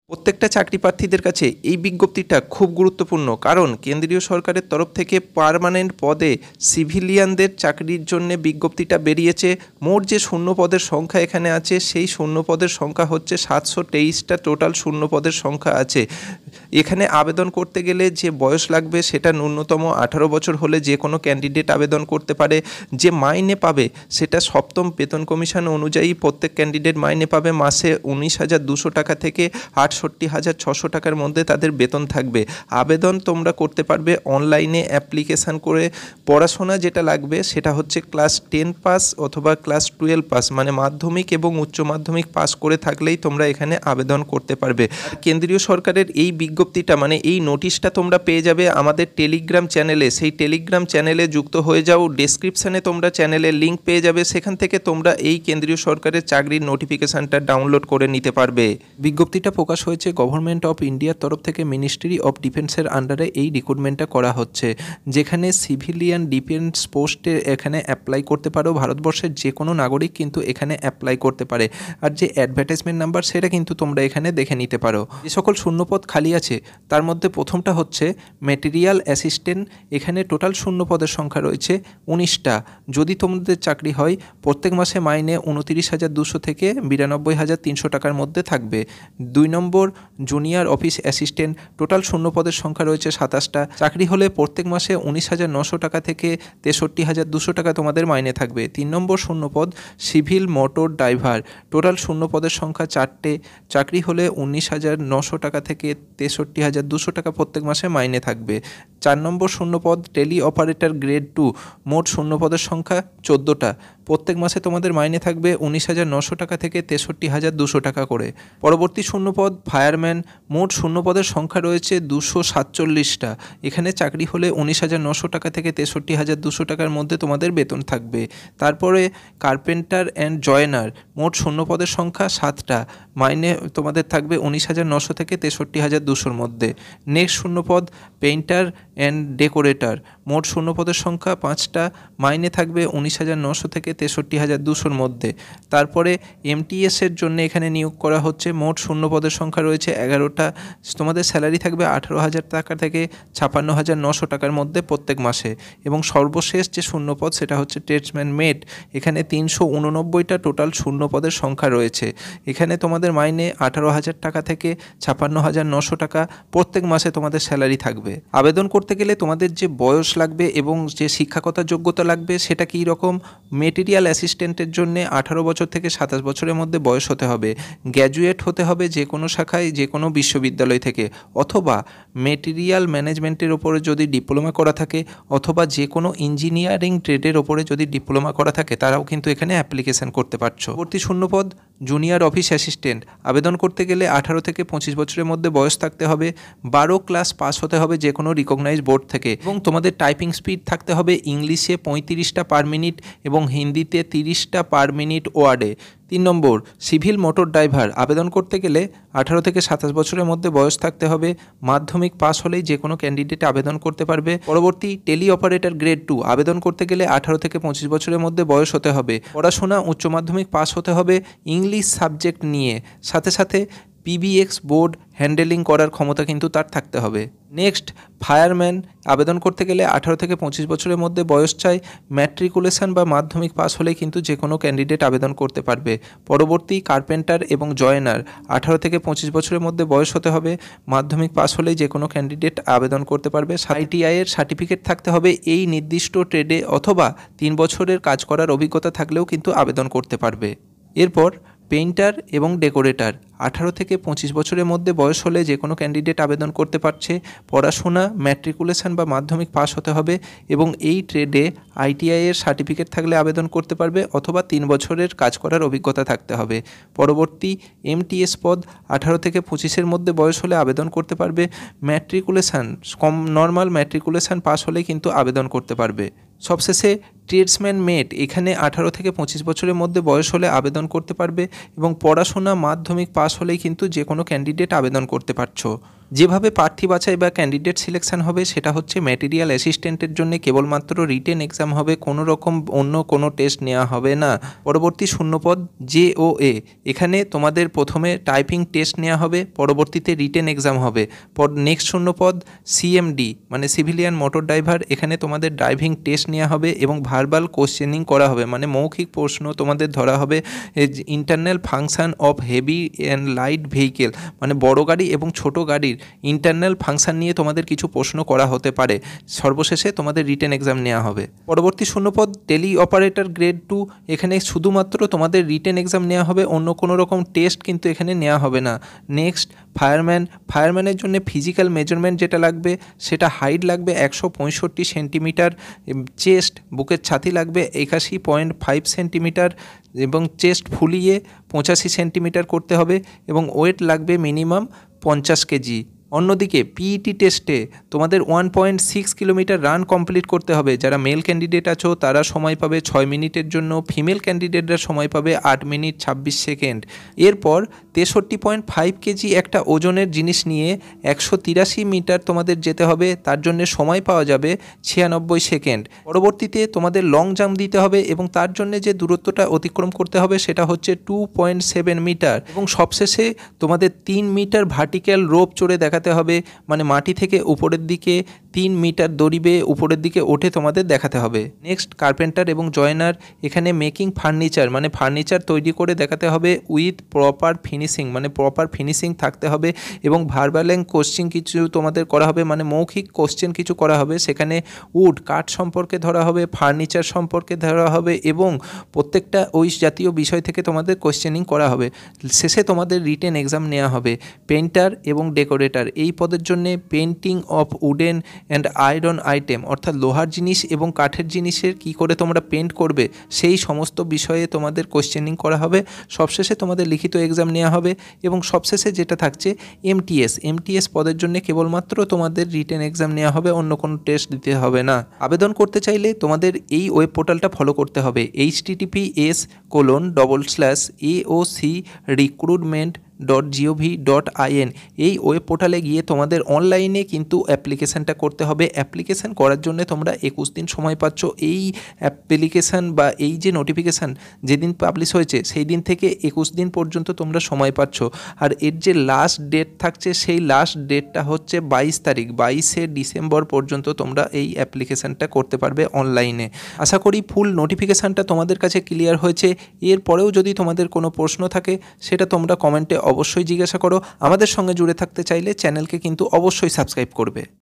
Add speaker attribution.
Speaker 1: প্রত্যেকটা চাকরি প্রার্থীদের কাছে এই বিজ্ঞপ্তিটা খুব গুরুত্বপূর্ণ, কারণ কেন্দ্রীয় সরকারের তরফ থেকে পার্মানেন্ট পদে সিভিলিয়ানদের চাকরির জন্য বিজ্ঞপ্তিটা বেরিয়েছে। মোট যে শূন্য পদের সংখ্যা এখানে আছে, সেই শূন্য পদের সংখ্যা হচ্ছে 723টা টোটাল শূন্য পদের সংখ্যা আছে। এখানে আবেদন করতে গেলে যে বয়স লাগবে সেটা ন্যূনতম 18 বছর হলে যে কোনো ক্যান্ডিডেট আবেদন করতে পারে। যে মাইনে পাবে সেটা সপ্তম বেতন কমিশন অনুযায়ী প্রত্যেক ক্যান্ডিডেট মাইনে পাবে মাসে 19,200 টাকা থেকে 68,600 টাকার মধ্যে তাদের বেতন থাকবে। আবেদন তোমরা করতে পারবে অনলাইনে অ্যাপ্লিকেশান করে। পড়াশোনা যেটা লাগবে সেটা হচ্ছে ক্লাস 10 পাস অথবা ক্লাস 12 পাস, মানে মাধ্যমিক এবং উচ্চ মাধ্যমিক পাস করে থাকলেই তোমরা এখানে আবেদন করতে পারবে। কেন্দ্রীয় সরকারের এই বিজ্ঞপ্তিটা মানে এই নোটিশটা তোমরা পেয়ে যাবে আমাদের টেলিগ্রাম চ্যানেলে। সেই টেলিগ্রাম চ্যানেলে যুক্ত হয়ে যাও, ডেসক্রিপশানে তোমরা চ্যানেলের লিঙ্ক পেয়ে যাবে, সেখান থেকে তোমরা এই কেন্দ্রীয় সরকারের চাকরির নোটিফিকেশানটা ডাউনলোড করে নিতে পারবে। বিজ্ঞপ্তিটা প্রকাশ হয়েছে গভর্নমেন্ট অফ ইন্ডিয়ার তরফ থেকে মিনিস্ট্রি অফ ডিফেন্সের আন্ডারে এই রিক্রুটমেন্টটা করা হচ্ছে, যেখানে সিভিলিয়ান ডিফেন্স পোস্টে এখানে অ্যাপ্লাই করতে পারো। ভারতবর্ষের যে কোনো নাগরিক কিন্তু এখানে অ্যাপ্লাই করতে পারে। আর যে অ্যাডভার্টাইজমেন্ট নাম্বার সেটা কিন্তু তোমরা এখানে দেখে নিতে পারো। যে সকল শূন্যপদ খালি আছে তার মধ্যে প্রথমটা হচ্ছে ম্যাটেরিয়াল অ্যাসিস্ট্যান্ট। এখানে টোটাল শূন্য পদের সংখ্যা রয়েছে 19টা। যদি তোমাদের চাকরি হয় প্রত্যেক মাসে মাইনে 29,200 থেকে 92,300 টাকার মধ্যে থাকবে। 2 নম্বর জুনিয়র অফিস অ্যাসিস্ট্যান্ট, টোটাল শূন্য পদের সংখ্যা রয়েছে 27টা। চাকরি হলে প্রত্যেক মাসে 19,900 টাকা থেকে 63,200 টাকা তোমাদের মাইনে থাকবে। 3 নম্বর শূন্যপদ সিভিল মোটর ড্রাইভার, টোটাল শূন্য পদের সংখ্যা 4টে। চাকরি হলে 19,900 টাকা থেকে 63,200 টাকা প্রত্যেক মাসে মাইনে থাকবে। 4 নম্বর শূন্যপদ টেলি অপারেটর গ্রেড 2, মোট শূন্য পদের সংখ্যা 14টা। প্রত্যেক মাসে তোমাদের মাইনে থাকবে 19,900 টাকা থেকে 63,200 টাকা করে। পরবর্তী শূন্যপদ ফায়ারম্যান, মোট শূন্যপদের সংখ্যা রয়েছে 247টা। এখানে চাকরি হলে 19,900 টাকা থেকে 63,200 টাকার মধ্যে তোমাদের বেতন থাকবে। তারপরে কার্পেন্টার অ্যান্ড জয়েনার, মোট শূন্যপদের সংখ্যা 7টা। মাইনে তোমাদের থাকবে 19,900 থেকে 63,200-র মধ্যে। নেক্সট শূন্যপদ পেইন্টার অ্যান্ড ডেকোরেটর, মোট শূন্যপদের সংখ্যা 5টা। মাইনে থাকবে 19,900 থেকে 63,200-র মধ্যে। তারপরে এমটিএসের জন্য এখানে নিয়োগ করা হচ্ছে, মোট শূন্যপদের সংখ্যা রয়েছে 11টা। তোমাদের স্যালারি থাকবে 18,000 টাকা থেকে 56,900 টাকার মধ্যে প্রত্যেক মাসে। এবং সর্বশেষ যে শূন্যপদ সেটা হচ্ছে ট্রেডসম্যান মেট। এখানে 389টা টোটাল শূন্যপদের সংখ্যা রয়েছে। এখানে তোমাদের মাইনে 18,000 টাকা থেকে 56,900 টাকা প্রত্যেক মাসে তোমাদের স্যালারি থাকবে। আবেদন করতে গেলে তোমাদের যে বয়স লাগবে এবং যে শিক্ষাগত যোগ্যতা লাগবে সেটা কী রকম? মেটেরিয়াল অ্যাসিস্ট্যান্টের জন্য 18 বছর থেকে 27 বছরের মধ্যে বয়স হতে হবে। গ্র্যাজুয়েট হতে হবে যে কোনো শাখায় যে কোনো বিশ্ববিদ্যালয় থেকে, অথবা মেটেরিয়াল ম্যানেজমেন্টের ওপরে যদি ডিপ্লোমা করা থাকে, অথবা যে কোনো ইঞ্জিনিয়ারিং ট্রেডের ওপরে যদি ডিপ্লোমা করা থাকে তারাও কিন্তু এখানে অ্যাপ্লিকেশান করতে পারছো। পরবর্তী শূন্যপদ জুনিয়র অফিস অ্যাসিস্ট্যান্ট। আবেদন করতে গেলে 18 থেকে 25 বছরের মধ্যে বয়স থাকতে হবে। 12 ক্লাস পাস হতে হবে যে কোনো রিকগনাইজ বোর্ড থেকে, এবং তোমাদের টাইপিং স্পিড থাকতে হবে ইংলিশে 35টা পার মিনিট এবং হিন্দিতে 30টা পার মিনিট ওয়ার্ডে। 3 নম্বর সিভিল মোটর ড্রাইভার। আবেদন করতে গেলে 18 থেকে 27 বছরের মধ্যে বয়স থাকতে হবে। মাধ্যমিক পাস হলেই যে কোনো ক্যান্ডিডেট আবেদন করতে পারবে। পরবর্তী টেলি অপারেটর গ্রেড 2। আবেদন করতে গেলে 18 থেকে 25 বছরের মধ্যে বয়স হতে হবে। পড়াশোনা উচ্চ মাধ্যমিক পাস হতে হবে ইংলিশ সাবজেক্ট নিয়ে, সাথে সাথে পিবিএক্স বোর্ড হ্যান্ডেলিং করার ক্ষমতা কিন্তু তার থাকতে হবে। Next fireman. আবেদন করতে গেলে 18 থেকে 25 বছরের মধ্যে বয়স চাই। ম্যাট্রিকুলেশন বা মাধ্যমিক পাস হলেই কিন্তু যে কোনো ক্যান্ডিডেট আবেদন করতে পারবে। পরবর্তী কার্পেন্টার এবং জয়েনার। 18 থেকে 25 বছরের মধ্যে বয়স হতে হবে। মাধ্যমিক পাস হলেই যে কোনো ক্যান্ডিডেট আবেদন করতে পারবে। আইটিআইয়ের সার্টিফিকেট থাকতে হবে এই নির্দিষ্ট ট্রেডে, অথবা 3 বছরের কাজ করার অভিজ্ঞতা থাকলেও কিন্তু আবেদন করতে পারবে। এরপর পেইন্টার এবং ডেকোরেটর। 18 থেকে 25 বছরের মধ্যে বয়স হলে যে কোনো ক্যান্ডিডেট আবেদন করতে পারছে। পড়াশোনা ম্যাট্রিকুলেশন বা মাধ্যমিক পাস হতে হবে এবং এই ট্রেডে আইটিআইয়ের সার্টিফিকেট থাকলে আবেদন করতে পারবে, অথবা 3 বছরের কাজ করার অভিজ্ঞতা থাকতে হবে। পরবর্তী এমটিএস পদ। 18 থেকে 25-এর মধ্যে বয়স হলে আবেদন করতে পারবে। ম্যাট্রিকুলেশন নর্মাল ম্যাট্রিকুলেশন পাস হলেই কিন্তু আবেদন করতে পারবে। সবশেষে ট্রেডসম্যান মেট। এখানে 18 থেকে 25 বছরের মধ্যে বয়স হলে আবেদন করতে পারবে এবং পড়াশোনা মাধ্যমিক পাস হলেই কিন্তু যে কোনো ক্যান্ডিডেট আবেদন করতে পারছো। যেভাবে প্রার্থী বাছাই বা ক্যান্ডিডেট সিলেকশন হবে সেটা হচ্ছে ম্যাটেরিয়াল অ্যাসিস্ট্যান্টের জন্য কেবলমাত্র রিটেন এক্সাম হবে, কোনো রকম অন্য কোনো টেস্ট নেওয়া হবে না। পরবর্তী শূন্যপদ JOA, এখানে তোমাদের প্রথমে টাইপিং টেস্ট নেওয়া হবে, পরবর্তীতে রিটেন এক্সাম হবে। নেক্সট শূন্যপদ CMD মানে সিভিলিয়ান মোটর ড্রাইভার, এখানে তোমাদের ড্রাইভিং টেস্ট নেওয়া হবে এবং ভার্বাল কোশ্চেনিং করা হবে, মানে মৌখিক প্রশ্ন তোমাদের ধরা হবে। Internal function of heavy and light vehicle, মানে বড় গাড়ি এবং ছোট গাড়ির ইন্টারনাল ফাংশন নিয়ে তোমাদের কিছু প্রশ্ন করা হতে পারে। সর্বশেষে তোমাদের রিটেন এক্সাম নেওয়া হবে। পরবর্তী শূন্যপদ টেলি অপারেটর গ্রেড 2, এখানে শুধুমাত্র তোমাদের রিটেন এক্সাম নেওয়া হবে, অন্য কোনো রকম টেস্ট কিন্তু এখানে নেওয়া হবে না। নেক্সট ফায়ারম্যানের জন্য ফিজিক্যাল মেজারমেন্ট যেটা লাগবে সেটা হাইট লাগবে 165 সেন্টিমিটার, চেস্ট বুকের ছাতি লাগবে 81.5 সেন্টিমিটার এবং চেস্ট ফুলিয়ে 85 সেন্টিমিটার করতে হবে এবং ওয়েট লাগবে মিনিমাম 50 কেজি। অন্যদিকে PET টেস্টে তোমাদের 1.6 কিলোমিটার রান কমপ্লিট করতে হবে। যারা মেল ক্যান্ডিডেট আছো তারা সময় পাবে 6 মিনিটের জন্য, ফিমেল ক্যান্ডিডেটরা সময় পাবে 8 মিনিট 26 সেকেন্ড। এরপর 63.5 কেজি একটা ওজনের জিনিস নিয়ে 183 মিটার তোমাদের যেতে হবে, তার জন্য সময় পাওয়া যাবে 96 সেকেন্ড। পরবর্তীতে তোমাদের লং জাম্প দিতে হবে এবং তার জন্য যে দূরত্বটা অতিক্রম করতে হবে সেটা হচ্ছে 2.7 মিটার এবং সবশেষে তোমাদের 3 মিটার ভার্টিক্যাল রোপ চড়ে দেখাতে হবে, মানে মাটি থেকে উপরের দিকে 3 মিটার দড়ি বেয়ে উপরের দিকে ওঠে তোমাদের দেখাতে হবে। নেক্সট কার্পেন্টার এবং জয়েনার, এখানে মেকিং ফার্নিচার মানে ফার্নিচার তৈরি করে দেখাতে হবে উইথ প্রপার ফিনিশিং, মানে প্রপার ফিনিশিং থাকতে হবে এবং ভার্বাল কোশ্চেন কিছু তোমাদের করা হবে, মানে মৌখিক কোশ্চেন কিছু করা হবে। সেখানে উড কাঠ সম্পর্কে ধরা হবে, ফার্নিচার সম্পর্কে ধরা হবে এবং প্রত্যেকটা ওই জাতীয় বিষয় থেকে তোমাদের কোশ্চেনিং করা হবে। শেষে তোমাদের রিটেন এক্সাম নেওয়া হবে। পেন্টার এবং ডেকোরেটর, এই পদের জন্য painting of wooden and iron item, অর্থাৎ লোহার জিনিস এবং কাঠের জিনিসের কি করে তোমরা পেন্ট করবে সেই সমস্ত বিষয়ে তোমাদের কোশ্চেনিং করা হবে। সবশেষে তোমাদের লিখিত এক্সাম নেওয়া হবে এবং সবশেষে যেটা থাকছে MTS পদের জন্য কেবলমাত্র তোমাদের রিটেন এক্সাম নেওয়া হবে, অন্য কোনো টেস্ট দিতে হবে না। আবেদন করতে চাইলে তোমাদের এই ওয়েব পোর্টালটা ফলো করতে হবে, https://aocrecruitment.gov.in। এই ওয়েব পোর্টালে গিয়ে তোমাদের অনলাইনে কিন্তু অ্যাপ্লিকেশানটা করতে হবে। অ্যাপ্লিকেশান করার জন্য তোমরা 21 দিন সময় পাচ্ছ। এই অ্যাপ্লিকেশান বা এই যে নোটিফিকেশান যেদিন পাবলিশ হয়েছে সেই দিন থেকে 21 দিন পর্যন্ত তোমরা সময় পাচ্ছ। আর এর যে লাস্ট ডেট থাকছে সেই লাস্ট ডেটটা হচ্ছে 22 তারিখ, 22শে ডিসেম্বর পর্যন্ত তোমরা এই অ্যাপ্লিকেশানটা করতে পারবে অনলাইনে। আশা করি ফুল নোটিফিকেশানটা তোমাদের কাছে ক্লিয়ার হয়েছে। এরপরেও যদি তোমাদের কোনো প্রশ্ন থাকে সেটা তোমরা কমেন্টে অবশ্যই জিজ্ঞাসা করো। আমাদের সঙ্গে জুড়ে থাকতে চাইলে চ্যানেলকে কিন্তু অবশ্যই সাবস্ক্রাইব করবে।